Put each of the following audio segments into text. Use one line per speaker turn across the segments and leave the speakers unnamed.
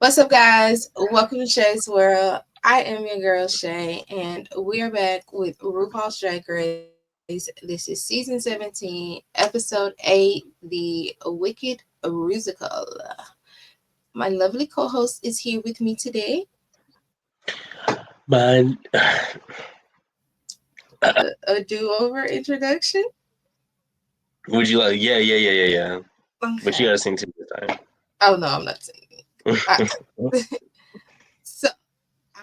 What's up, guys? Welcome to Shay's World. I am your girl Shay, and we are back with RuPaul's Drag Race. This is season 17, episode 8, The Wicked Rusical. My lovely co-host is here with me today.
Man,
A do-over introduction.
would you like? Yeah. But you
Okay.
gotta sing to this time.
Oh no, I'm not singing. All right. So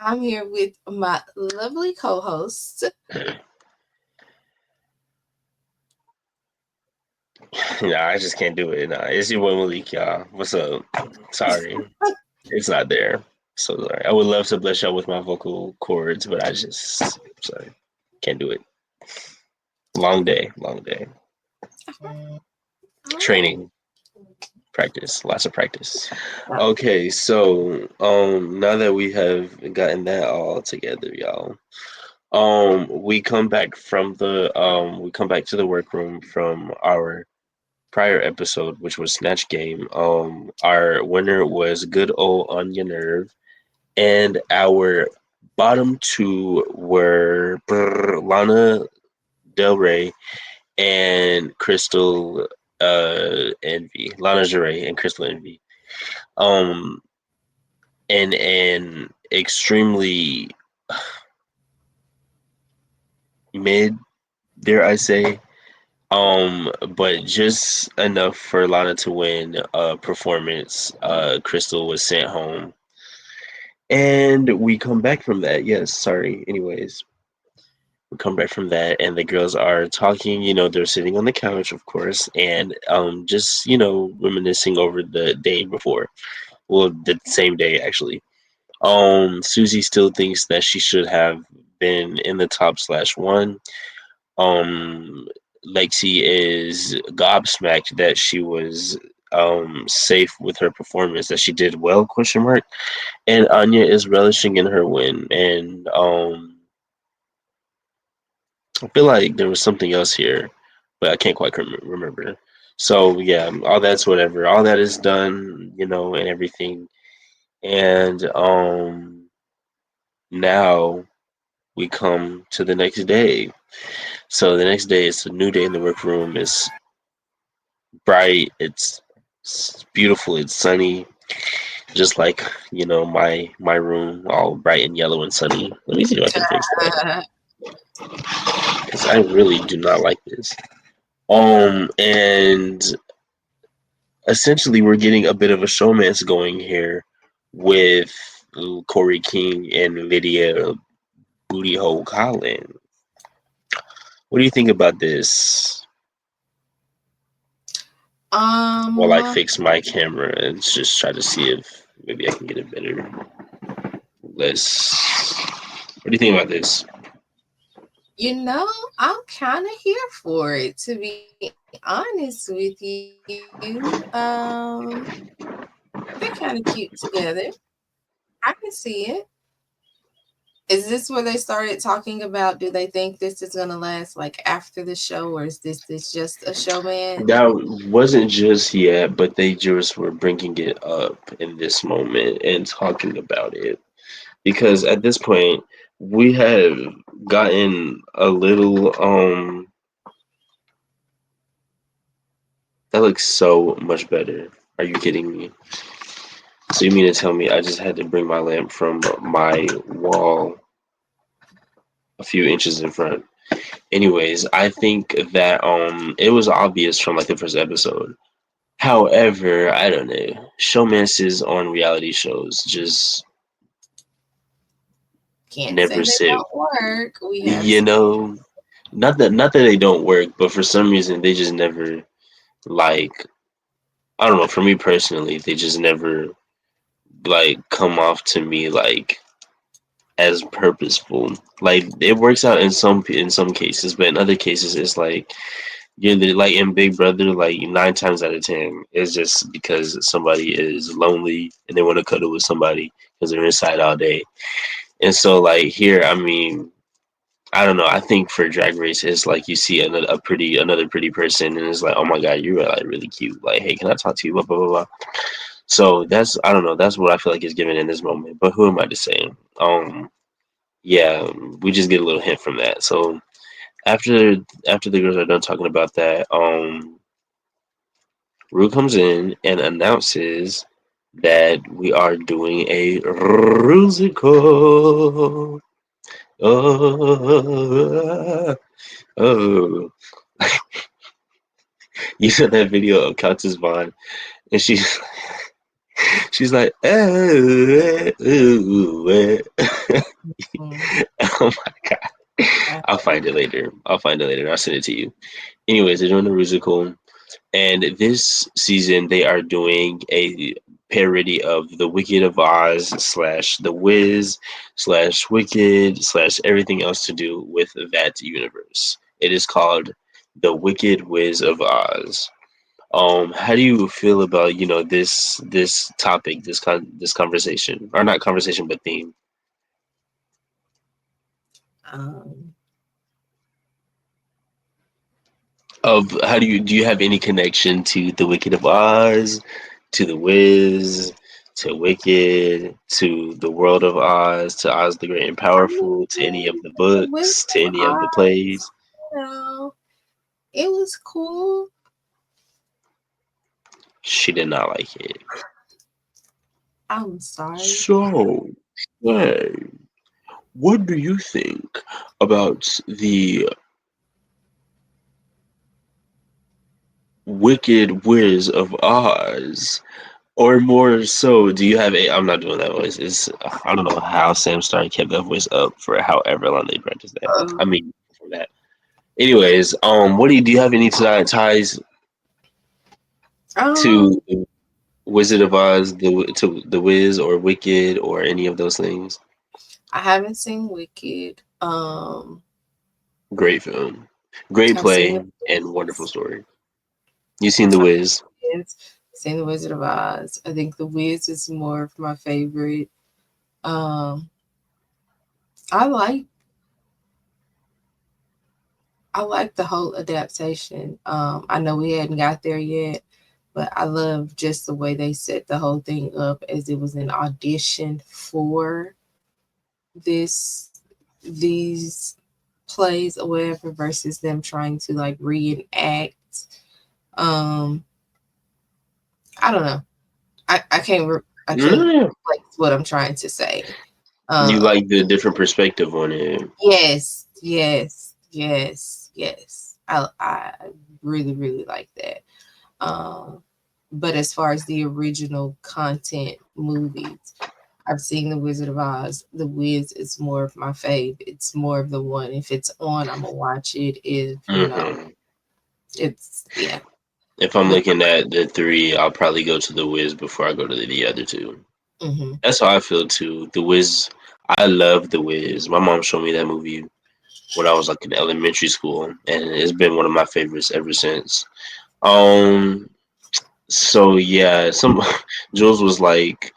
I'm here with my lovely co-host.
Nah, I just can't do it. Nah, it's your boy Malik, y'all. What's up? Sorry, it's not there. So sorry. I would love to bless y'all with my vocal cords, but I just sorry, can't do it. Long day, long day.
All right.
Training, practice, lots of practice. Okay, so now that we have gotten that all together, y'all. We come back from we come back to the workroom from our prior episode, which was Snatch Game. Our winner was good old Anya Nerve, and our bottom two were Lana Del Rey and Crystal Envy. Lana Jarre and Crystal Envy. Um, and an extremely mid, dare I say, but just enough for Lana to win performance. Crystal was sent home. And we come back from that. Yes, sorry. Anyways, we come back from that and the girls are talking, they're sitting on the couch, of course, and just, reminiscing over the day before. Well, the same day actually. Susie still thinks that she should have been in the top slash one. um Lexi is gobsmacked that she was safe with her performance, that she did well, question mark. And Anya is relishing in her win. And I feel like there was something else here, but I can't quite remember. So yeah, all that's whatever. All that is done, and everything. And now we come to the next day. So the next day, it's a new day in the workroom. It's bright. It's beautiful. It's sunny, just like my room, all bright and yellow and sunny. Let me see if I can fix that because I really do not like this. And essentially, we're getting a bit of a showmance going here with Corey King and Lydia Booty Hole Collins. What do you think about this? While I
um,
fix my camera and just try to see if maybe I can get it better. Let's. What do you think about this?
You know, I'm kind of here for it, to be honest with you. They're kind of cute together. I can see it. Is this where they started talking about, do they think this is going to last like after the show, or is this just a showman?
That wasn't just yet, but they just were bringing it up in this moment and talking about it because at this point we have gotten a little. That looks so much better. Are you kidding me? So you mean to tell me I just had to bring my lamp from my wall a few inches in front? Anyways, I think that it was obvious from like the first episode. However, I don't know. Showmances on reality shows just
Can't say
never
they
sit.
don't work. We have
You know, not that they don't work, but for some reason they just never like. I don't know. For me personally, they just never like come off to me like as purposeful. Like it works out in some cases, but in other cases, it's like like in Big Brother, like 9 times out of 10, it's just because somebody is lonely and they want to cuddle with somebody because they're inside all day. And so, like here, I mean, I don't know. I think for Drag Race, it's like you see another pretty person, and it's like, oh my god, you're like really cute. Like, hey, can I talk to you? Blah blah blah blah. So that's I don't know. That's what I feel like is given in this moment. But who am I to say? Yeah, we just get a little hint from that. So after after the girls are done talking about that, Rue comes in and announces that we are doing a Rusical. Oh, oh. You saw that video of Countess Vaughn, and she's like, oh,
Mhm.
oh my god.
I
I'll find it later. I'll find it later. I'll send it to you. Anyways, they're doing the Rusical. And this season, they are doing a parody of The Wicked of Oz slash The Wiz slash Wicked slash everything else to do with that universe. It is called The Wicked Wiz of Oz. How do you feel about this topic, this conversation, or not conversation, but theme
um
of how do you have any connection to The Wicked of Oz, to The Wiz, to Wicked, to the world of Oz, to Oz the Great and
I
Powerful, to any of
mean,
the
the Wizard
books, to
of
any of the
Oz,
plays?
you know, it was cool.
She did not like it.
I'm sorry.
So, hey, what do you think about the Wicked Wiz of Oz? Or more so, do you have a? I'm not doing that voice. It's I don't know how Sam Star kept that voice up for however long they practiced that. I
Um,
mean, for that. Anyways, what do you have any ties
um,
to Wizard of Oz, to the Wiz or Wicked or any of those things?
I haven't seen Wicked.
Great film, great
I've seen
play,
the
and wonderful
Wiz.
story. You seen the
I've
Wiz?
seen the Wizard of Oz. I think the Wiz is more of my favorite. Um, I like I like the whole adaptation. I know we hadn't got there yet, but I love just the way they set the whole thing up as it was an audition for this these plays or whatever versus them trying to like reenact. Um, I don't know. I can't
Yeah.
place what I'm trying to say.
You
Um,
like the different perspective on it.
yes, yes, yes, yes. I really really like that. Um, but as far as the original content movies, I've seen The Wizard of Oz. The Wiz is more of my fave. It's more of the one. If it's on, I'm gonna watch it. If you know,
Hmm.
it's yeah.
If I'm
But
looking at the three, I'll probably go to the Wiz before I go to the other two.
hmm
That's how I feel too. The Wiz, I love The Wiz. My mom showed me that movie when I was like in elementary school, and it's been one of my favorites ever since. Um, so yeah, some Jules was like,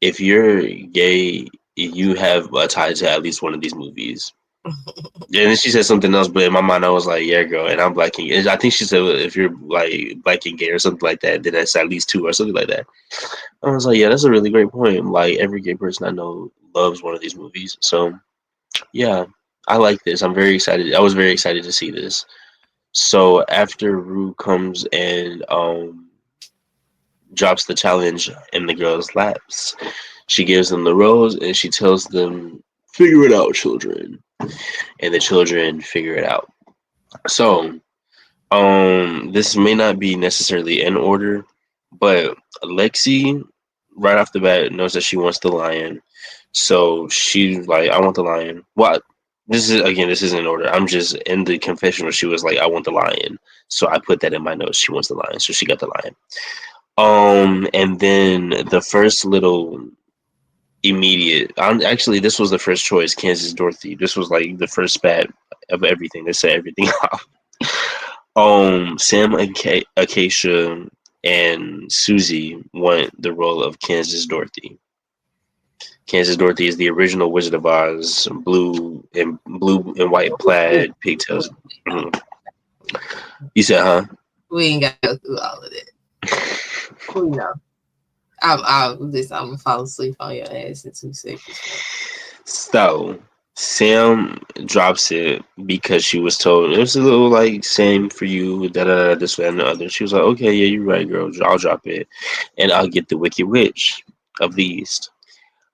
if you're gay, you have a tie to at least one of these movies. And then she said something else, but in my mind, I was like, "Yeah, girl." And I'm black and I think she said if you're like black and gay or something like that, then that's at least two or something like that. I was like, "Yeah, that's a really great point." Like every gay person I know loves one of these movies. So yeah, I like this. I'm very excited. I was very excited to see this. So after Rue comes and drops the challenge in the girls' laps, she gives them the rose and she tells them, "Figure it out, children." And the children figure it out. So this may not be necessarily in order, but Lexi, right off the bat, knows that she wants the lion. So she's like, I want the lion. What? This isn't in order. I'm just in the confessional. She was like, I want the lion. So I put that in my notes. She wants the lion. So she got the lion. And then the first little immediate, actually, this was the first choice, Kansas Dorothy. This was like the first spat of everything. They set everything off. Sam Acacia and Susie want the role of Kansas Dorothy. Kansas Dorothy is the original Wizard of Oz, blue and white plaid pigtails. Mhm. You said, huh?
we ain't got to go through all of that. We know. I'm gonna fall asleep on your ass in 2 seconds, bro.
So Sam drops it because she was told it was a little like same for you, da da da, this way and the other. She was like, okay, yeah, you're right, girl. I'll drop it, and I'll get the Wicked Witch of the East.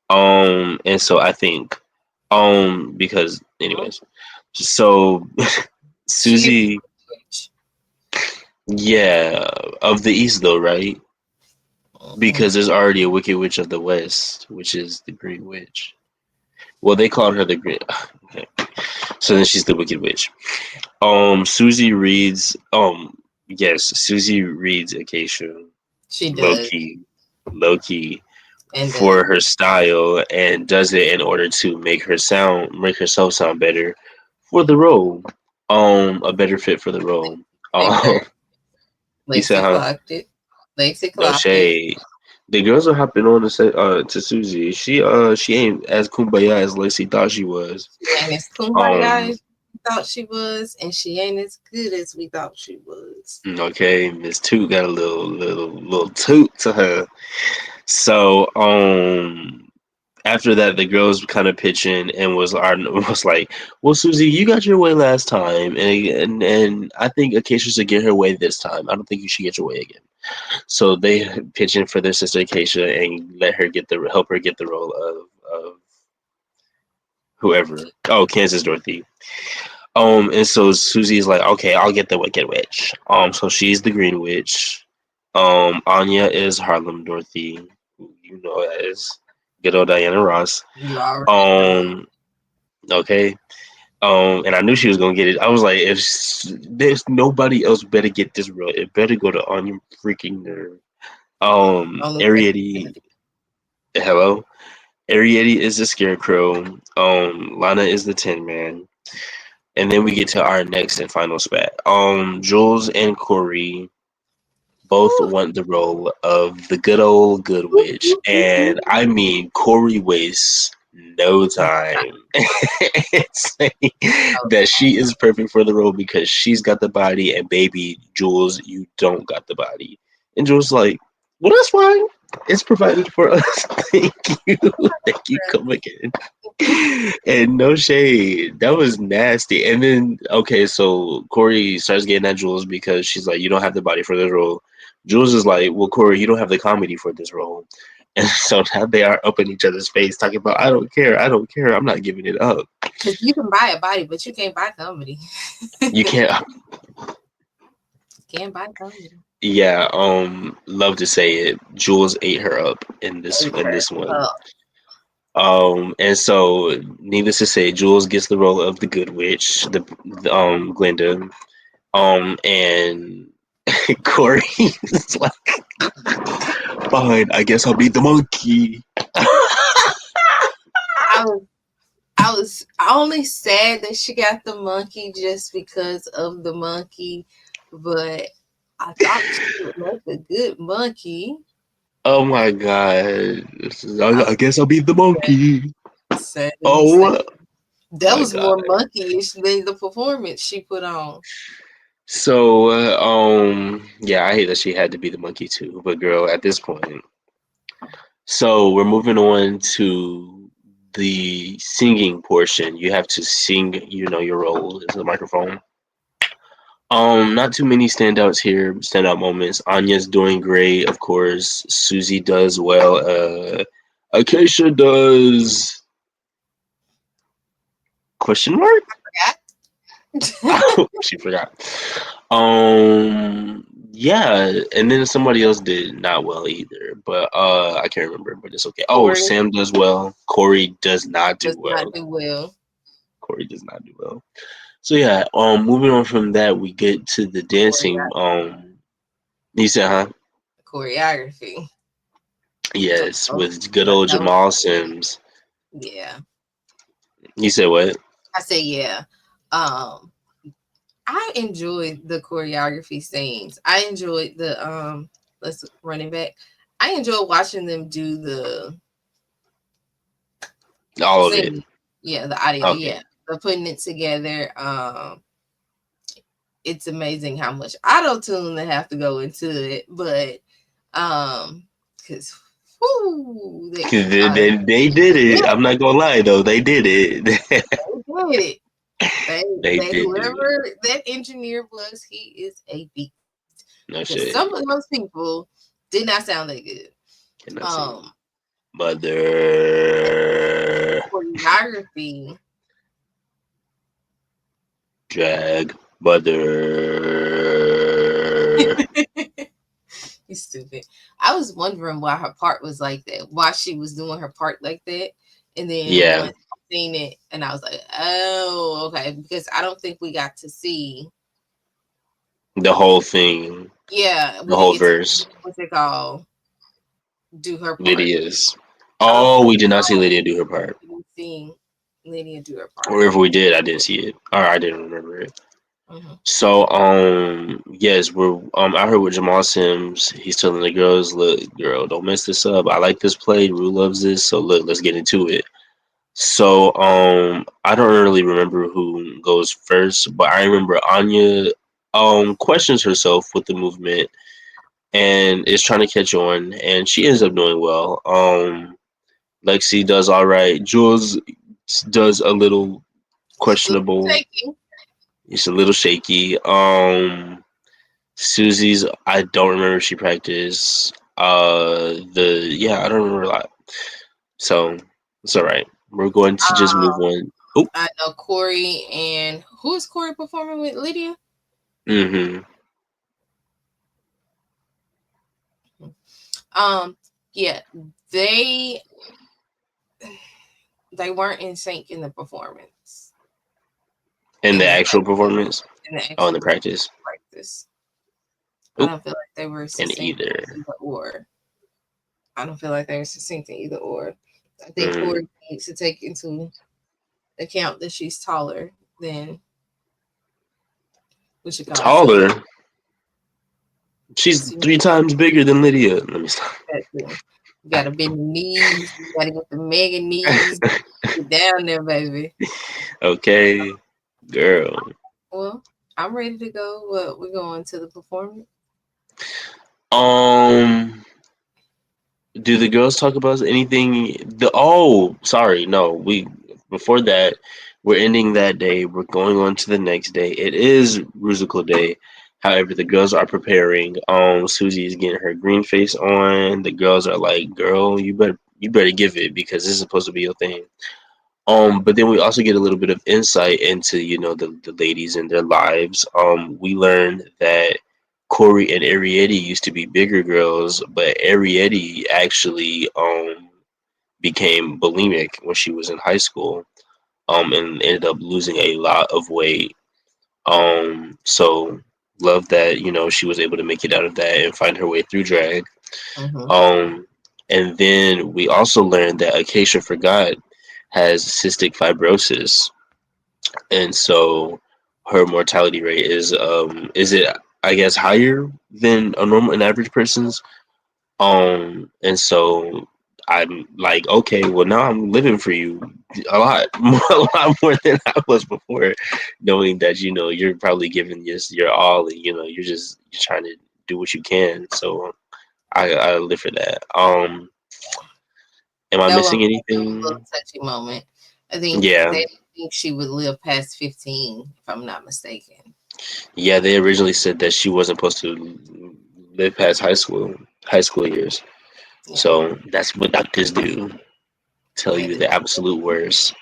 And so I think, because
Mhm.
anyways, so
She is
Susie,
a witch.
yeah, of the East though, right?
Mhm.
Because there's already a Wicked Witch of the West, which is the Green Witch. Well, they called her the Green. Okay. So then she's the Wicked Witch. Susie reads. Yes, Susie reads Acacia.
She
Low
does,
key, low key
and
for her style, and does it in order to make herself sound better for the role. A better fit for the role.
picked
Um,
her.
you said,
Lexi
huh?
clocked it. Lexi
No
clocked it.
shade. The girls are hopping on to say to Susie. She ain't as kumbaya as Lacey thought she was.
She ain't as kumbaya
Um,
as we thought she was, and she ain't as good as we thought she was.
okay, Miss Toot got a little toot to her. So after that, the girls kind of pitching and was like, "Well, Susie, you got your way last time, and I think Acacia should get her way this time. I don't think you should get your way again." So they pitch in for their sister Acacia and let her help her get the role of whoever. Oh, Kansas Dorothy. And so Susie's like, okay, I'll get the Wicked Witch. So she's the Green Witch. Anya is Harlem Dorothy, who you know as good old Diana Ross.
You already know.
Um, okay. And I knew she was gonna get it. I was like, if there's nobody else better get this role, it better go to Anya freaking nerve.
Only way it's gonna
Ariete, hello. Ariete is the Scarecrow. Lana is the Tin Man. And then we get to our next and final spat. Jules and Corey both want the role of the good old Good Witch, and I mean Corey wastes no time in saying that she is perfect for the role because she's got the body, and baby Jules, you don't got the body. And Jules like, well, that's fine. It's provided for us. Thank you. Thank you. Come again. And no shade. That was nasty. And then okay, so Corey starts getting at Jules because she's like, you don't have the body for this role. Jules is like, well, Corey, you don't have the comedy for this role. And so now they are up in each other's face talking about, I don't care, I don't care, I'm not giving it up.
because you can buy a body, but you can't buy comedy.
You can't.
Can't buy comedy.
Yeah, love to say it. Jules ate her up
Ate
in
her
this one.
up.
And so needless to say, Jules gets the role of the good witch, Glinda. And Corey is like, fine, I guess I'll be the monkey.
I was I only sad that she got the monkey just because of the monkey, but I thought she would make a good monkey.
Oh my god.
I
I
was
guess I'll be the monkey.
sad to be sad.
Oh
That
my
was
god.
more monkey-ish than the performance she put on.
So, yeah, I hate that she had to be the monkey too, but girl, at this point. So, we're moving on to the singing portion. You have to sing, your role into the microphone. Not too many standout moments. Anya's doing great, of course. Susie does well. Acacia does question mark? She forgot. Yeah, and then somebody else did not well either, but I can't remember, but it's okay. Oh,
Corey
Sam does well. Corey does not do
does not
well.
do well.
Corey does not do well. So yeah, moving on from that, we get to the dancing. You said, huh?
Choreography.
Yes,
Oh,
with good
that
old
was
Jamal Sims.
yeah.
You said what?
I said yeah. Um, I enjoyed the choreography scenes. I enjoyed the let's run it back. I enjoyed watching them do the
All of it.
singing. Yeah, the audio.
Okay.
Yeah, the putting it together. It's amazing how much auto tune they have to go into it, but because Whoo,
They did it.
yeah,
I'm not gonna lie though, they did it.
they did it.
They
They
did do it.
whoever that engineer was, he is a beast.
No
Because
shit.
some of those people did not sound that good.
Cannot sing.
Um,
Mother
choreography.
drag mother.
You stupid. I was wondering why her part was like that, why she was doing her part like that. And then
Yeah,
once I seen it, and I was like, oh, okay. Because I don't think we got to see,
the whole thing,
yeah,
the
we didn't
whole
get to
verse.
see what's it called, do her part.
Lydia's.
I don't
Oh,
think
we did not see Lydia do her part.
we didn't see Lydia do her part.
Or if we did, I didn't see it. Or I didn't remember it.
Hmm.
So, yes, we're out here with Jamal Sims. He's telling the girls, "Look, girl, don't mess this up. I like this play. Rue loves this. So look, let's get into it." So, I don't really remember who goes first, but I remember Anya questions herself with the movement and is trying to catch on, and she ends up doing well. Lexi does all right. Jules does a little
Still
questionable.
taking.
It's a little shaky. Susie's, I don't remember if she practiced. I don't remember a lot. So it's all right. We're going to just move
Um,
on. Oh,
I know Corey and who is Corey performing with Lydia?
mm-hmm.
Um, yeah, they they weren't in sync in the performance
In
in
the
the
actual performance.
in the
Oh, in the
actual
practice.
practice. I
Oh,
don't feel like they were
and
succinct
either.
in either or. I don't feel like they were succinct in either or. I think
Mm.
Corey needs to take into account that she's taller than what you call it. So
Taller. She's
she
3 times bigger than Lydia. Let me stop.
you gotta bend the knees, you gotta get the mega knees, get down there, baby.
Okay, girl.
Well, I'm ready to go. What we're going to the performance?
Um, do the girls talk about anything? Sorry, no. We before that, we're ending that day. We're going on to the next day. It is Rusical Day. However, the girls are preparing. Susie is getting her green face on. The girls are like, "Girl, you better give it because this is supposed to be your thing." But then we also get a little bit of insight into, the ladies and their lives. We learn that Corey and Ariete used to be bigger girls, but Ariete actually became bulimic when she was in high school, and ended up losing a lot of weight. So love that, she was able to make it out of that and find her way through drag.
Mm-hmm.
Um, and then we also learned that Acacia Forgot has cystic fibrosis, and so her mortality rate is it, I guess, higher than an average person's. And so I'm like, okay, well now I'm living for you a lot more, a lot more than I was before, knowing that you're probably giving your all, and you're trying to do what you can. So I live for that. Am I
That was
missing
a little
anything?
touchy moment. I think
Yeah,
they didn't think she would live past 15, if I'm not mistaken.
yeah. They originally said that she wasn't supposed to live past high school years.
Yeah.
So that's what doctors do. Tell
Yeah.
you the absolute worst.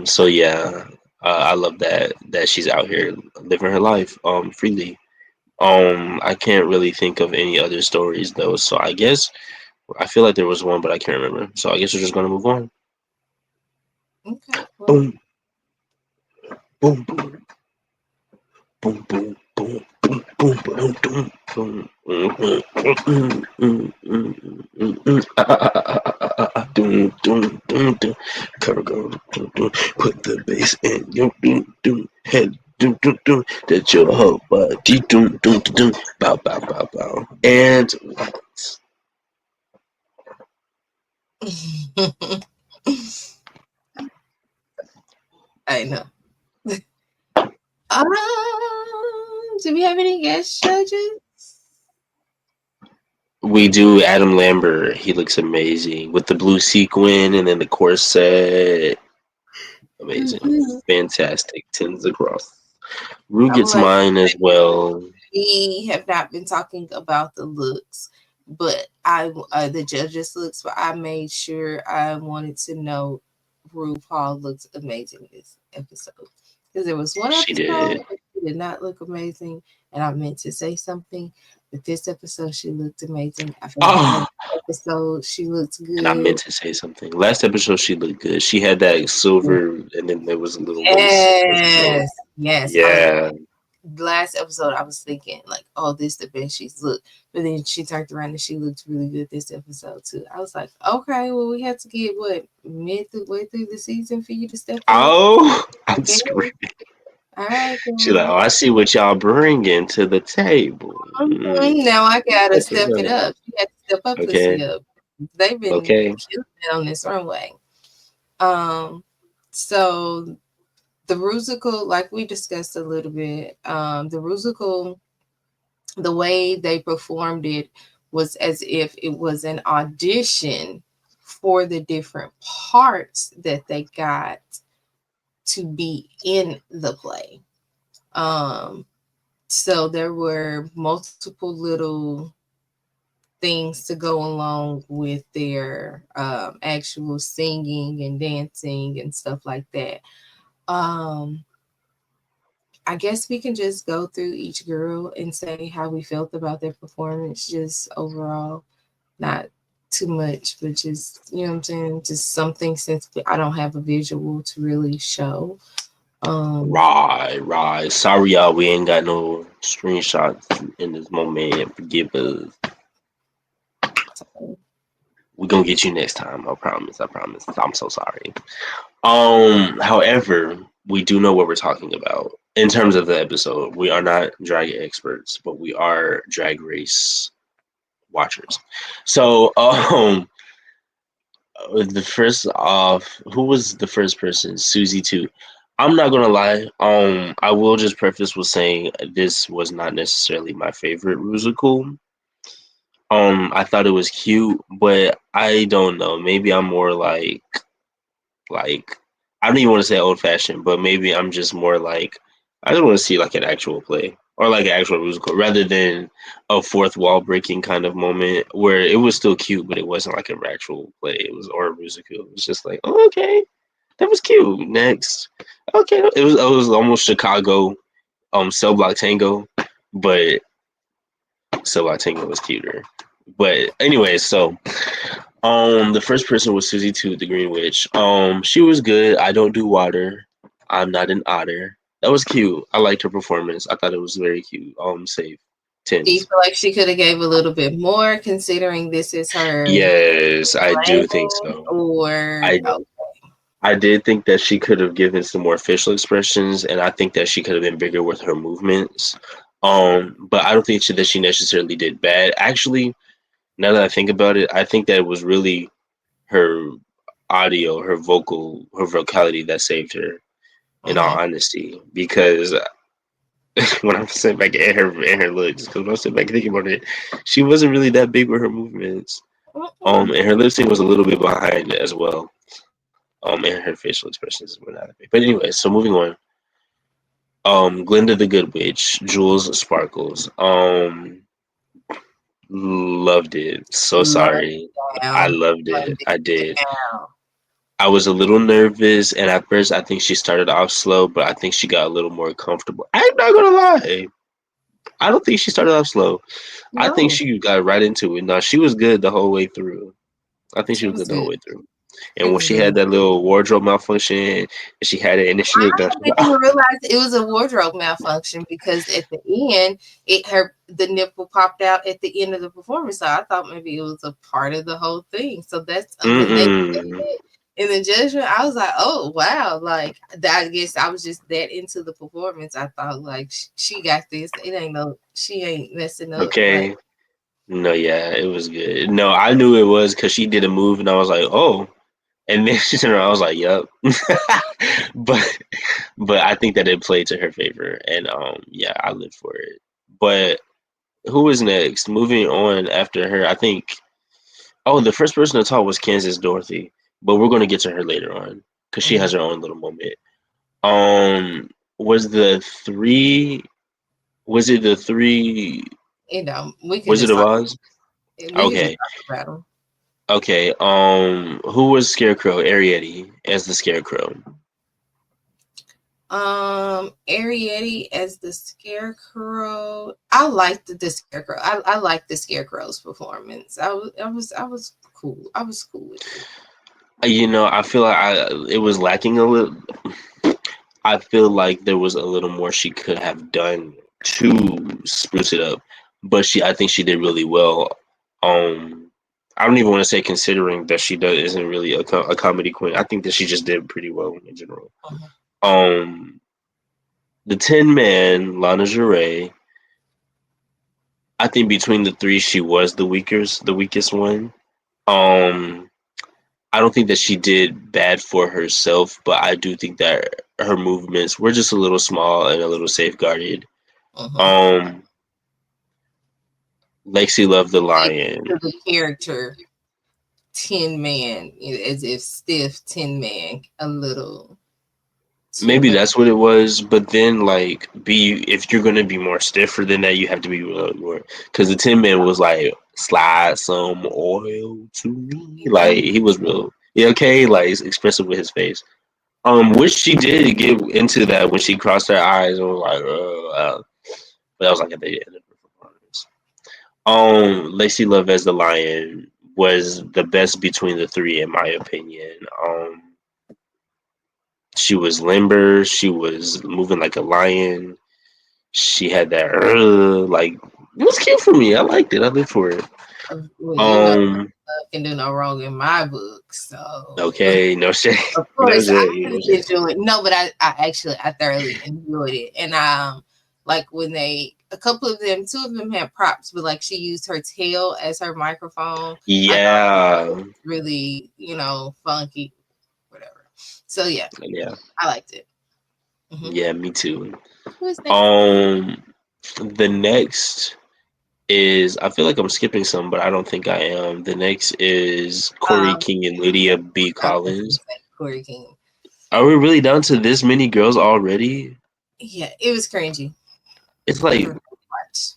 So yeah, I love that she's out here living her life freely. I can't really think of any other stories though. So I guess I feel like there was one, but I can't remember. So I guess we're just gonna move on.
Okay. Well,
Boom, boom, boom, boom, boom, boom, boom, boom, boom, boom, boom. Doom, doom, doom, doom. Cover girl, doom, doom. Put the bass in your doom, doom. Head, doom, doom, doom. That your whole body, doom, doom, doom, doom. Bow, bow, bow, bow. And what?
I know. Um, do we have any guest judges?
We do Adam Lambert. He looks amazing with the blue sequin and then the corset. Amazing.
Mhm.
Fantastic. Tens across. Rue
I would
gets
like to
mine as well.
we have not been talking about the looks, but the judges' looks. But I made sure I wanted to know RuPaul looks amazing this episode because there was one
She
episode
did.
where she did not look amazing, and I meant to say something, but this episode she looked amazing. I feel like
Oh,
every episode she looks
and I
good.
meant to say something. Last episode, she looked good. She had that silver, and then there was a little lace.
Yes, yes. I was
Yeah.
last episode I was thinking like, oh, this the best she's looked. But then she turned around and she looked really good this episode too. I was like, okay, well we had to get what way through the season for you to step up.
Oh, I'm
Okay.
screaming.
All right,
She's like,
girl.
oh, I see what y'all bringing to the table.
Now I gotta
Step
step it
it up.
up. You had to step up,
Okay.
pussy up. They've been
Okay.
killing it on this runway. Um, so the Rusical, like we discussed a little bit, the Rusical, the way they performed it was as if it was an audition for the different parts that they got to be in the play. Um, so there were multiple little things to go along with their actual singing and dancing and stuff like that. Um, I guess we can just go through each girl and say how we felt about their performance, just overall, not too much, but just, you know what I'm saying? Just something since I don't have a visual to really show. Um,
Right. Sorry, y'all. We ain't got no screenshots in this moment. Forgive us.
so,
We gonna get you next time. I promise. I promise. I'm so sorry. However, we do know what we're talking about in terms of the episode. We are not drag experts, but we are drag race watchers. So, the first off, who was the first person? Susie too. I'm not gonna lie. I will just preface with saying this was not necessarily my favorite musical. I thought it was cute, but I don't know. Maybe I'm more like I don't even want to say old fashioned, but maybe I'm just more like I just want to see like an actual play or like an actual musical rather than a fourth wall breaking kind of moment where it was still cute, but it wasn't like an actual play. It was or a musical. It was just like, oh, okay, that was cute. Next, okay, it was almost Chicago, Cell Block Tango, but Cell Block Tango was cuter. But anyway, so the first person was Susie Two, the Green Witch. She was good. I don't do water. I'm not an otter. That was cute. I liked her performance. I thought it was very cute. Safe.
do you
Tens.
feel like she could have gave a little bit more considering this is her
Yes, I do think
plan
so.
or
I I did think that she could have given some more facial expressions, and I think that she could have been bigger with her movements. But I don't think that she necessarily did bad. Actually, now that I think about it, I think that it was really her audio, her vocality that saved her. In all
Mhm.
honesty, because when I'm sitting back at her looks, because when I'm sitting back thinking about it, she wasn't really that big with her movements.
Mm-mm.
And her lip sync was a little bit behind as well. And her facial expressions were not that big. But anyway, so moving on. Glinda the Good Witch, Jules Sparkles. Loved it. So
Love
sorry. I
down.
loved
Love
it. I did.
down.
I was a little nervous, and at first, I think she started off slow, but I think she got a little more comfortable. I'm not gonna lie. I don't think she started off slow. I think
No,
she got right into it. No, she was good the whole way through. I think she
she
was
was
good the whole
good.
way through.
She
And when
was
she
really
had
good.
that little wardrobe malfunction, and she had it, and then she looked down, she was
I
like,
didn't realize it was a wardrobe malfunction because at the end, the nipple popped out at the end of the performance. So I thought maybe it was a part of the whole thing. So that's when they said
mm-mm.
it in the judgment. I was like, oh wow, like I guess I was just that into the performance. I thought like she got this. It ain't no, she ain't messing up. Like
Okay. No, yeah, it was good. No, I knew it was because she did a move, and I was like, oh. And then she turned around, I was like, yep. but but I think that it played to her favor, and yeah, I lived for it. But Who is next? Moving on after her, I think. Oh, the first person to talk was Kansas Dorothy, but we're going to get to her later on because she
Mm-hmm.
has her own little moment. Was the three? Was it the three
We can
Wizard
just
of
talk.
Oz?
We can just
Okay,
talk about them.
okay. Who was Scarecrow? Arietti as the Scarecrow.
Arietti as the Scarecrow. I liked the Scarecrow. I liked the Scarecrow's performance. I was cool. I was cool with it.
I feel like it was lacking a little. I feel like there was a little more she could have done to spruce it up, but I think she did really well. Um, I don't even want to say considering that she does isn't really a comedy queen. I think that she just did pretty well in general.
Mhm.
Um, the Tin Man, Lana Jarre. I think between the three, she was the weakest one. Um, I don't think that she did bad for herself, but I do think that her movements were just a little small and a little safeguarded.
Mhm.
Um, Lexi loved the
Take
lion.
to the character Tin Man, as if stiff Tin Man, a little too
Maybe
much.
that's what it was, but then like be if you're gonna be more stiffer than that, you have to be more because the Tin Man was like slide some oil to me, like he was real, yeah, okay, like expressive with his face. Which she did get into that when she crossed her eyes and was like, but that was like at the end of the performance. Lacey Love as the lion was the best between the three, in my opinion. She was limber. She was moving like a lion. She had that like it was cute for me. I liked it. I lived for it.
Well,
Um.
can do no wrong in my book. So,
Okay. No shade.
of
No
course, I
shade. No
really
shade.
enjoyed. No, but I thoroughly enjoyed it, and like when a couple of them, two of them had props, but like she used her tail as her microphone. I thought
Yeah.
really, funky, whatever. So yeah,
Yeah.
I liked it. Hmm.
Yeah. Me too.
Who is next?
Um. The next is I feel like I'm skipping some, but I don't think I am. The next is Corey
Um,
King and Lydia B.
I was gonna
Collins.
say Corey King.
Are we really down to this many girls already?
Yeah, it was cringy
It's
for
like,
me to watch.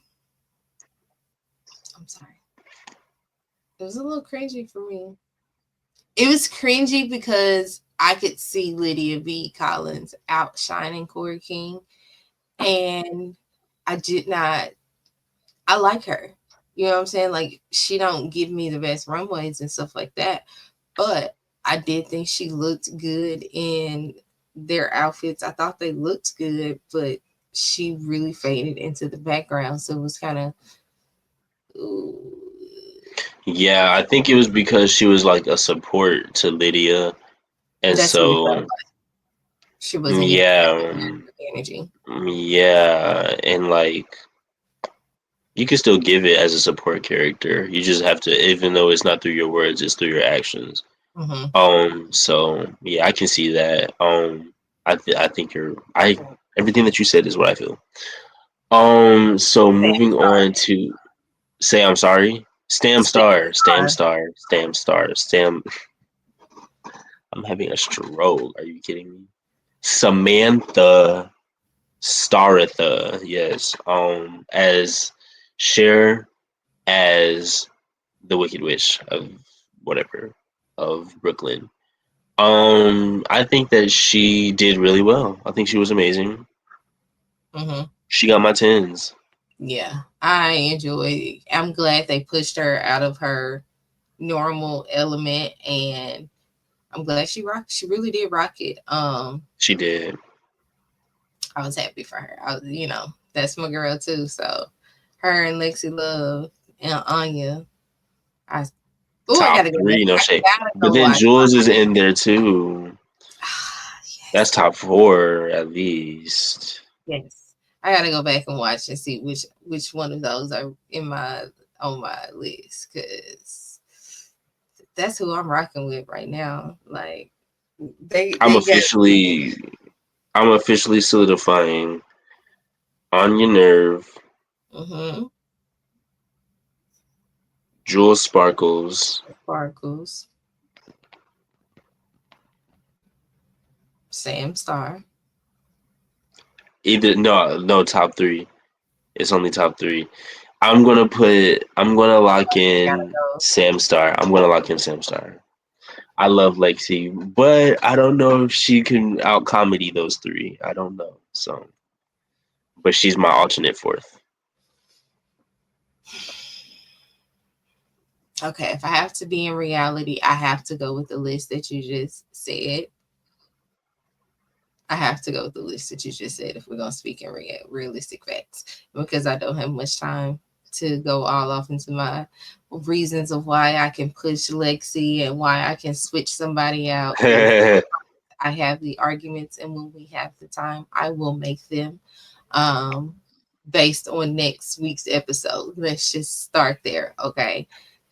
I'm sorry. It was a little cringy for me. It was cringy because I could see Lydia B. Collins outshining Corey King, and I did not. I like her. You know what I'm saying? Like she don't give me the best runways and stuff like that, but I did think she looked good in their outfits. I thought they looked good, but she really faded into the background, so it was kind of.
yeah, I think it was because she was like a support to Lydia, and
That's what it felt
so
like. She wasn't giving
yeah,
energy.
yeah, and like you can still give it as a support character. You just have to, even though it's not through your words, it's through your actions.
Mm-hmm.
So yeah, I can see that. I think I everything that you said is what I feel. So moving on to say I'm sorry. Stam. I'm having a stroke. Are you kidding me? Samantha Staritha, yes. As Cher as the Wicked Witch of whatever of Brooklyn. I think that she did really well. I think she was amazing.
Mm-hmm.
She got my tens.
Yeah, I enjoyed it. I'm glad they pushed her out of her normal element, and I'm glad she rocked. She really did rock it.
She did.
I was happy for her. That's my girl too. So, her and Lexi Love and Anya. I I
Top
gotta go back.
three, no
I
shade.
gotta
But
go
then
watch.
Jules is in there too. That's
Yes,
top four at least.
yes. I gotta go back and watch and see which one of those are on my list because that's who I'm rocking with right now. Like
I'm
they got
officially I'm officially solidifying on your nerve
hmm
Jewel Sparkles.
Sparkles, Sam Star.
Either no top three. It's only top three. I'm gonna lock
Gotta
in
go.
Sam Star. I'm gonna lock in Sam Star. I love Lexi, but I don't know if she can out comedy those three. I don't know. So, but she's my alternate fourth.
Okay, if I have to be in reality, I have to go with the list that you just said. I have to go with the list that you just said if we're gonna speak in realistic facts, because I don't have much time to go all off into my reasons of why I can push Lexi and why I can switch somebody out. Because I have the arguments, and when we have the time, I will make them. Um, Based on next week's episode. Let's just start there, okay?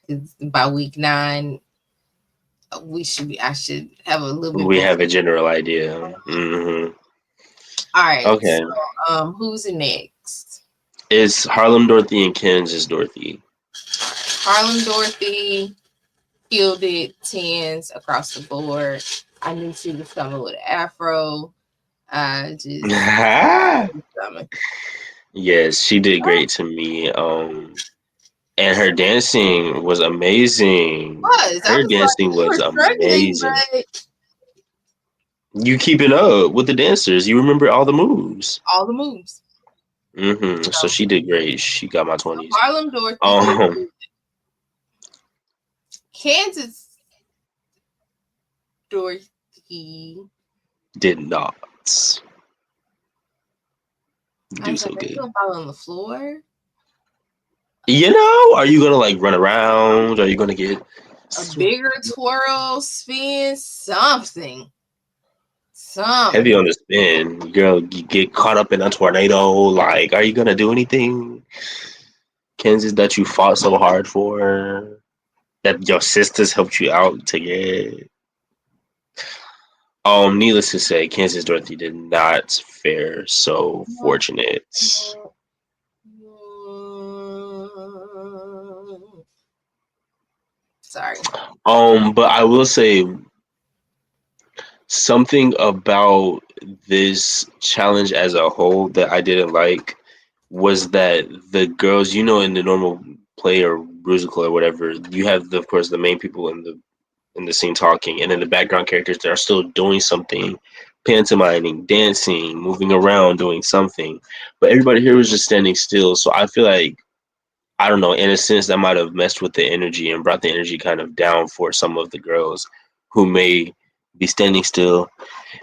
'Cause by week 9, we should be. I should have a little bit
We
more.
have a general idea.
All right.
Okay,
Who's next?
it's Harlem Dorothy and Kansas Dorothy.
Harlem Dorothy killed it, tens across the board. I knew she was coming with an afro. I just coming.
Yes, she did great to me. And her dancing was amazing.
I
Her
was like,
dancing
you
was
were struggling,
amazing.
but
You keeping up with the dancers. You remember all the moves.
all the moves.
So
So,
she did great. She got my 20s.
Harlem Dorothy did
Um,
good. Kansas Dorothy.
did not
I
do
was
so
like, are you
good.
gonna fall on the floor?
Are you gonna like run around? Are you gonna get
A bigger twirl, spin, something.
heavy
Something.
on the spin? Girl, you get caught up in a tornado. Like, are you gonna do anything, Kansas, that you fought so hard for? That your sisters helped you out to get? Needless to say, Kansas Dorothy did not fare so
No,
fortunate.
no, no. Sorry.
But I will say something about this challenge as a whole that I didn't like was that the girls, in the normal play or Rusical or whatever, you have of course the main people in the scene talking, and then the background characters that are still doing something, pantomiming, dancing, moving around, doing something. But everybody here was just standing still. So I feel like I don't know, in a sense that might have messed with the energy and brought the energy kind of down for some of the girls who may be standing still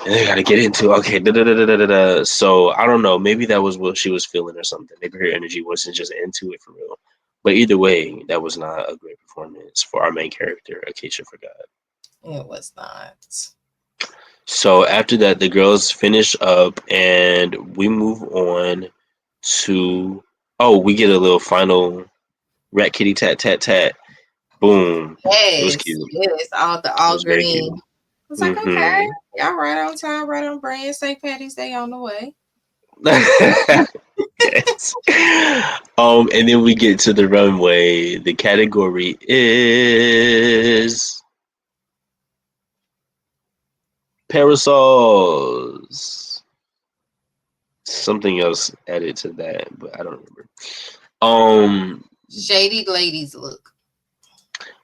and they gotta get into okay, da da da da da da. So I don't know, maybe that was what she was feeling or something. Maybe her energy wasn't just into it for real. But either way, that was not a great performance for our main character, Acacia Forgot.
It was not.
So after that, the girls finish up and we move on to we get a little final rat kitty tat tat tat. Boom. It was
Yes,
cute.
yes,
It
all
was very
green.
cute.
I was like, okay,
Mm-hmm.
y'all right on time, right on brand. St. Patty's Day on the way.
Yes. And then we get to the runway. The category is parasols. Something else added to that, but I don't remember. Um,
Shady ladies look.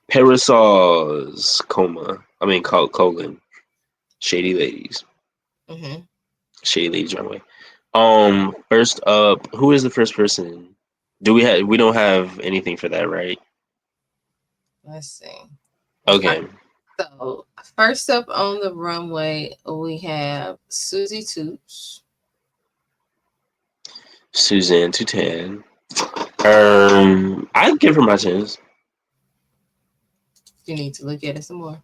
parasols, colon. Shady ladies.
Hmm.
Shady ladies runway. First up, who is the first person? We don't have anything for that, right?
Let's see. Okay.
Okay.
So first up on the runway, we have Susie Toots.
Suzanne Tutan. I'd give her my chance.
You need to look at it some more.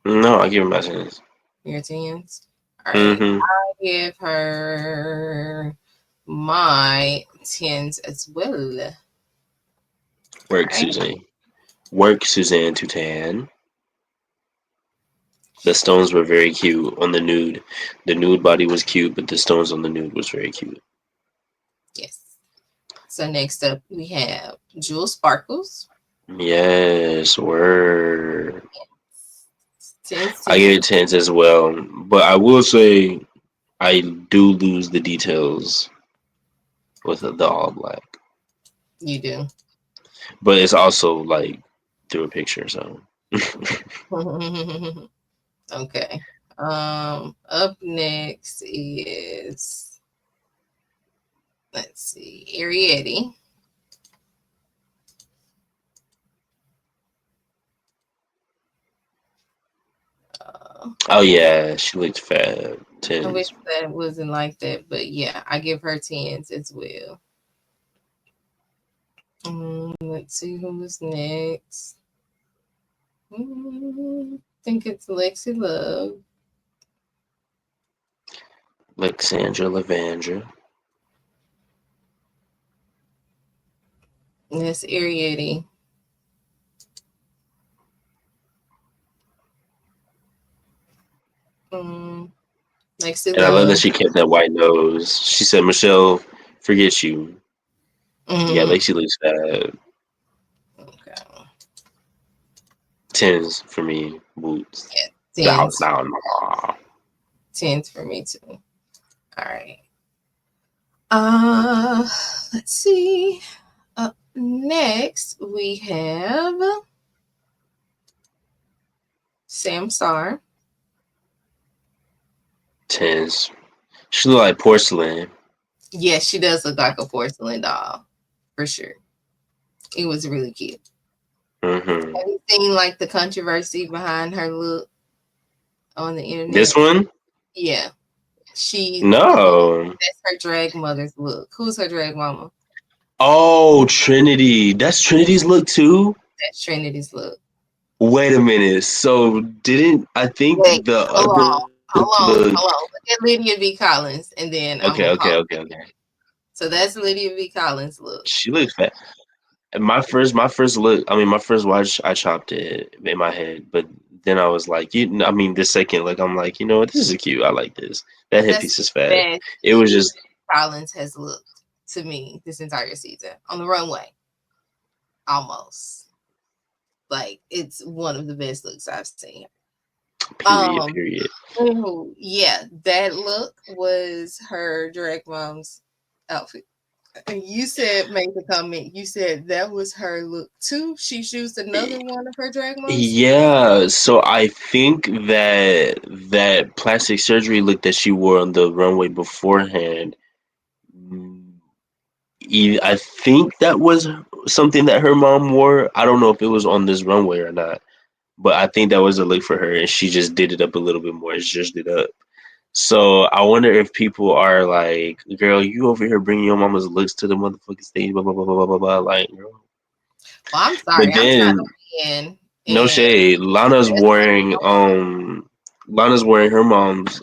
No, I give her my chance.
Your tens. All right.
Mm-hmm.
I give her my tens as well. All
Work,
right.
Suzanne. Work, Suzanne Tutan. The stones were very cute on the nude. The nude body was cute, but the stones on the nude was very cute.
Yes. So next up we have Jewel Sparkles.
Yes, word.
Tens,
I
tens,
give it
tens.
tens as well, but I will say I do lose the details with the all black.
You do.
But it's also like through a picture, so
Okay. Up next is, let's see, Arietti.
oh
I wish
yeah, she looked fat.
I wish
Tens.
that wasn't like that, but yeah, I give her tens as well. Let's see who was next. I think it's Lexi Love.
Alexandra Lavandra.
That's Arietti. Mm, Lexi
And I love that
Love.
she kept that white nose. She said, Michelle, forget you. Yeah,
Mm,
Lexi looks fat.
okay.
Tens for me. Boots.
Yeah,
Down,
tens.
down.
Tens for me too. All right. Uh, let's see. Up next, we have Sam Star.
Tens. She look like porcelain.
Yes, she does look like a porcelain doll, for sure. It was really cute.
Mm-hmm.
Have you seen like the controversy behind her look on the
This
internet?
one?
Yeah, she
No.
that's her drag mother's look. Who's her drag mama?
Oh, Trinity. That's Trinity's look too?
That's Trinity's look.
Wait a minute. So didn't I think
Wait,
the
hold
other
on, hold
look
on, hold on. Look at Lydia B. Collins, and then I'm gonna pause.
okay.
So that's Lydia B. Collins' look.
She looks fat. And my first look, I mean my first watch I chopped it in my head, but then I was like, I mean the second look I'm like, you know what, this is cute. I like this. That
That's
headpiece is fat.
the best
It was
Lydia
just
Collins has looked to me this entire season on the runway. Almost like it's one of the best looks I've seen.
period,
Um,
period.
yeah, that look was her drag mom's outfit. And you said, make the comment. You said that was her look too. She used another one of her drag mom's look.
Yeah, so I think that plastic surgery look that she wore on the runway beforehand, mm, I think that was something that her mom wore. I don't know if it was on this runway or not, but I think that was a look for her, and she just did it up a little bit more, zhuzhed it up. So I wonder if people are like, "Girl, you over here bringing your mama's looks to the motherfucking stage," blah blah blah blah blah blah. Like, girl.
Well, I'm
But
sorry. I'm trying
then,
to win,
no
and
shade.
that's
Lana's wearing her mom's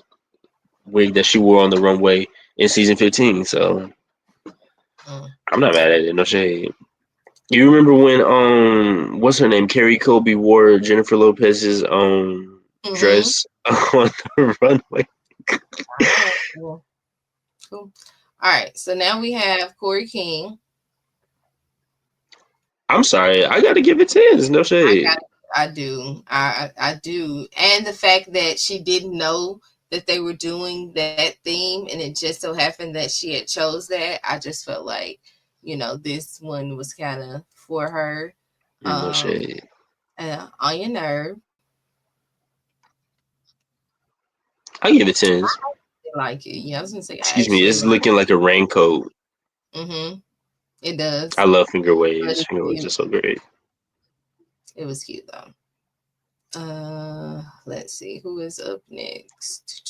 wig that she wore on the runway in season 15. So
mm,
I'm not mad at it. No shade. You remember when what's her name? Carrie Colby wore Jennifer Lopez's
mm-hmm.
dress on the runway.
All right. Well, cool. All right. So now we have Corey King.
I'm sorry, I gotta give it tens. No
I
shade.
got. I do. I do. And the fact that she didn't know that they were doing that theme, and it just so happened that she had chose that. I just felt like, this one was kind of for her.
No
Um,
shade.
on your nerve.
I give it tens.
I like it. Yeah, I was gonna say I
Excuse me,
actually
it's
like.
looking like a raincoat.
Mm-hmm. It
I
does,
love finger
but
waves.
it's
Finger waves are
cute.
so great.
It was cute though. Let's see who is up next.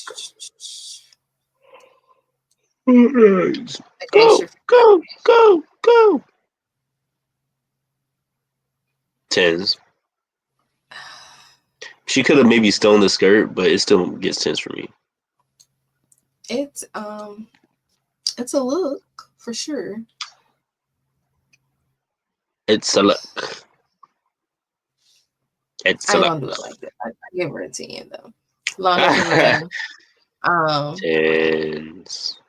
Alright.
Okay,
Go,
sure.
go, go, go. Tens. She could have maybe stolen the skirt, but it still gets tens for me.
It's um, it's a look for sure.
It's a look. It's
I
a
ain't
look.
gonna do it like that. I give her a 10 though. Lana Delane. Um,
Tens.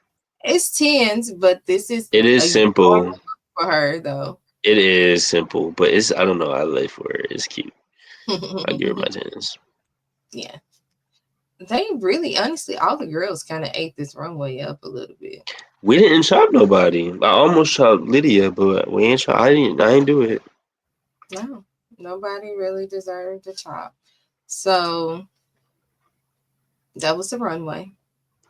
it's tens, but this is
It
a
is
normal
simple.
look for her though.
It is simple, but it's I don't know. I live for it. It's cute. I give her my tens.
Yeah. They really, honestly, all the girls kind of ate this runway up a little bit.
We didn't chop nobody. I almost chopped Lydia, but we ain't chop. I didn't. I ain't do it.
No, nobody really deserved the chop. So that was the runway.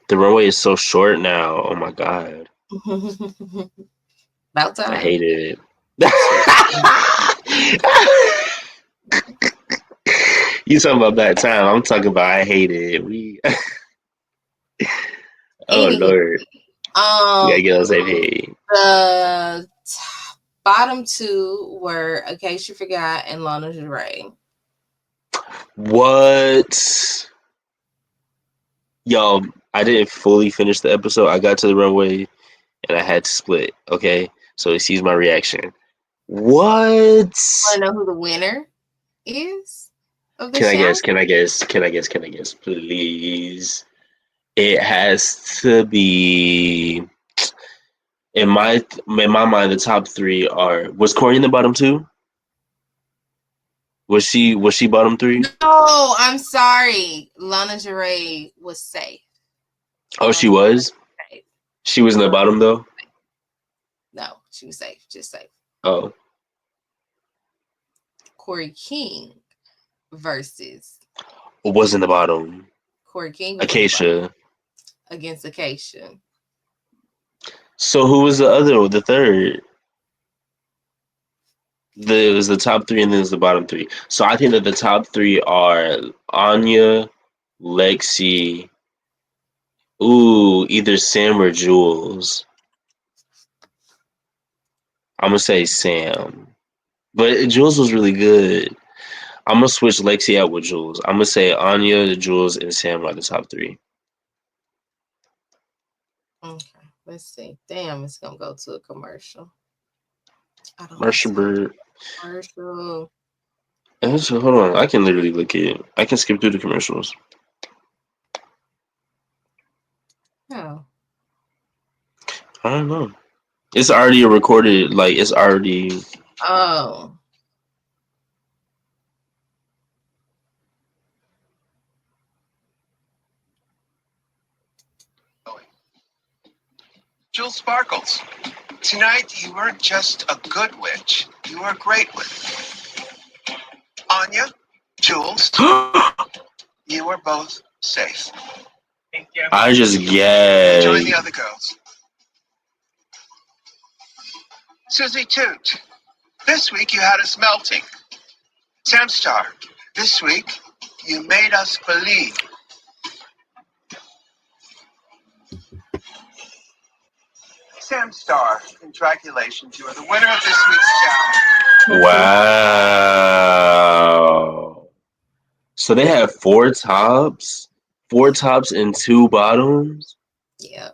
The runway is so short now. Oh my god,
About
I
time.
hated
Shit.
it. You talking about that time? I'm talking about I hated it. We. Oh
Anywho,
lord, we gotta
um,
get on the same page.
the bottom two were Acacia Forgot and Lana Del Rey.
What? Yo, I didn't fully finish the episode. I got to the runway and I had to split. Okay, so excuse my reaction. What?
Want to know who the winner is of the
Can I guess?
challenge?
Can I guess? Can I guess? Can I guess? Please. It has to be in my mind. The top three are was Corey in the bottom two? Was she bottom three?
No, I'm sorry. Lana Del Rey was safe.
Oh,
Lana
she
Del Rey
was.
was safe.
She was in the bottom though.
No, she was safe. Just safe.
Oh,
Corey King versus
was in the bottom.
Corey King was in the bottom
Acacia.
against Acacia.
So who was the other? The third. It was the top three and then it's the bottom three. So I think that the top three are Anya, Lexi. Ooh, either Sam or Jules. I'm gonna say Sam, but Jules was really good. I'm gonna switch Lexi out with Jules. I'm gonna say Anya, Jules, and Sam are the top three.
Okay, let's see. Damn, it's gonna go to a commercial. I don't like
Marsha
to
Bird.
commercial.
Hold on, I can literally look it. I can skip through the commercials.
No.
I don't know. It's already recorded. Like it's already.
Oh.
Jules Sparkles, tonight you weren't just a good witch, you were a great witch. Anya, Jules, you were both safe.
I just
Join the
gagged.
other girls. Susie Toot, this week you had us melting. Sam Star, this week you made us believe. Sam Star, congratulations, you are the winner of this week's challenge.
Wow. So they have four tops and two bottoms.
Yeah.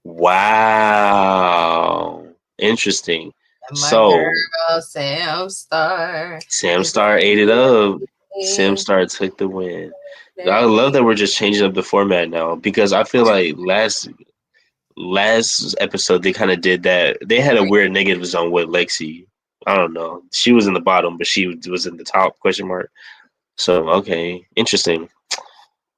Wow. Interesting.
And my
So
girl Sam Star
Sam
is
Star ate it up. Sam
winning.
Star took the win. I love that we're just changing up the format now because I feel like last episode they kind of did that. They had a weird negative zone with Lexi. I don't know. She was in the bottom, but she was in the top? Question mark. So okay, interesting.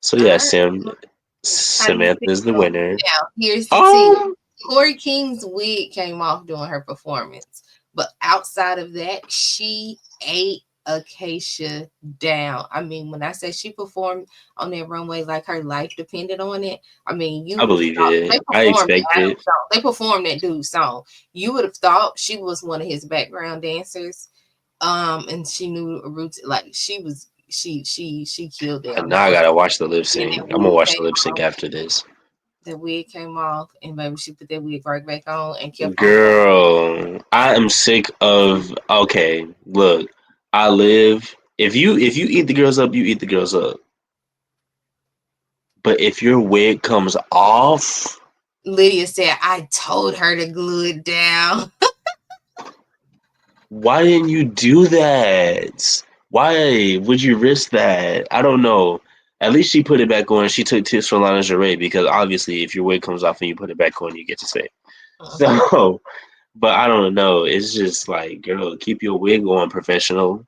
So
All
yeah,
right. How do you
Samantha is the
feel?
winner.
Now, here's the tea.
Um,
Corey King's wig came off during her performance, but outside of that, she ate Acacia down. I mean, when I say she performed on that runway like her life depended on it, I mean, you
I
would have
believe
thought they
it. I
performed
expect
Adam's
it.
song. They performed that dude's song. You would have thought she was one of his background dancers. And she knew a routine. Like she killed it on
Now
that
I
run.
gotta watch the lip
And
sync.
that
I'm gonna
wig
watch
came
the lip sync
off.
after this.
That wig came off, and baby, she put that wig right back on and kept on going.
Girl, I am sick of. Okay, look, I live. If you eat the girls up, you eat the girls up. But if your wig comes off,
Lydia said, "I told her to glue it down."
why didn't you do that? Why would you risk that? I don't know. At least she put it back on. She took tips from Lana Del Rey because obviously, if your wig comes off and you put it back on, you get to say.
Mhm.
So But I don't know. It's just like, girl, keep your wig on, professional.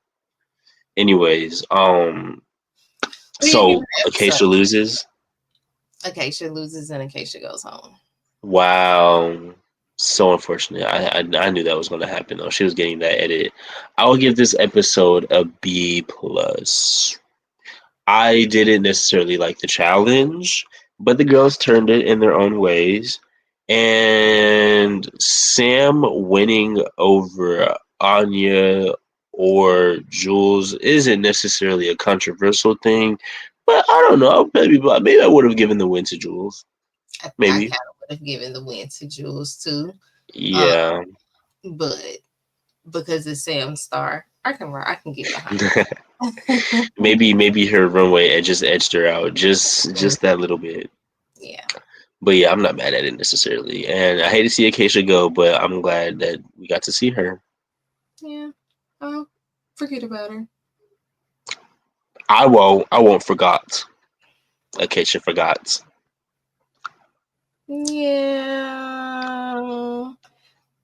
Anyways,
Who you giving
so
the episode?
Acacia loses.
Acacia loses and Acacia goes home.
Wow, so unfortunate. I knew that was going to happen though. She was getting that edit. I will give this episode a B plus. I didn't necessarily like the challenge, but the girls turned it in their own ways. And Sam winning over Anya or Jules isn't necessarily a controversial thing, but I don't know. Maybe I would have given the win to Jules.
I
Maybe.
kind of would have given the win to Jules too. Um,
Yeah.
but because it's Sam Star, I can get behind it.
Maybe her runway just edged her out just that little bit.
Yeah.
But yeah, I'm not mad at it necessarily. And I hate to see Acacia go, but I'm glad that we got to see her.
Yeah. Oh, forget about her.
I won't forgot. Acacia forgot.
Yeah.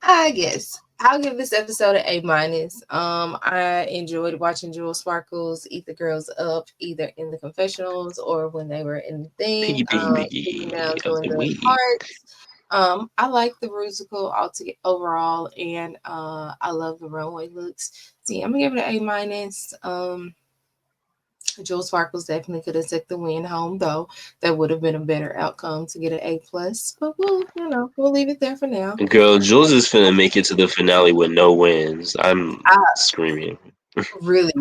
I guess I'll give this episode an A minus. I enjoyed watching Jewel Sparkles eat the girls up either in the confessionals or when they were in the thing,
Piggy piggy
sitting
piggy
down
of
doing
the
the
week.
parts. I like the Rusical altogether overall, and I love the runway looks. See, I'm gonna give it an A minus. Joe Sparkles definitely could have took the win home, though. That would have been a better outcome to get an A plus. But we'll leave it there for now.
Girl, Jules is finna make it to the finale with no wins. I'm
I
screaming.
really,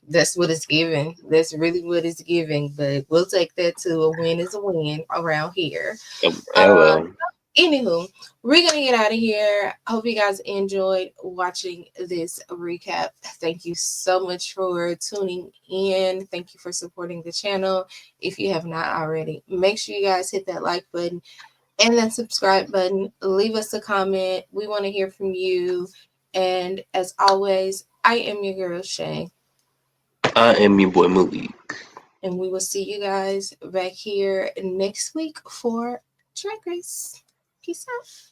that's what it's giving. That's really what it's giving. But we'll take that to a win is a win around here. Uh,
Well.
Anywho, we're gonna get out of here. Hope you guys enjoyed watching this recap. Thank you so much for tuning in. Thank you for supporting the channel. If you have not already, make sure you guys hit that like button and that subscribe button. Leave us a comment. We want to hear from you. And as always, I am your girl Shay,
I am your boy Malik.
and we will see you guys back here next week for Drag Race. Peace out.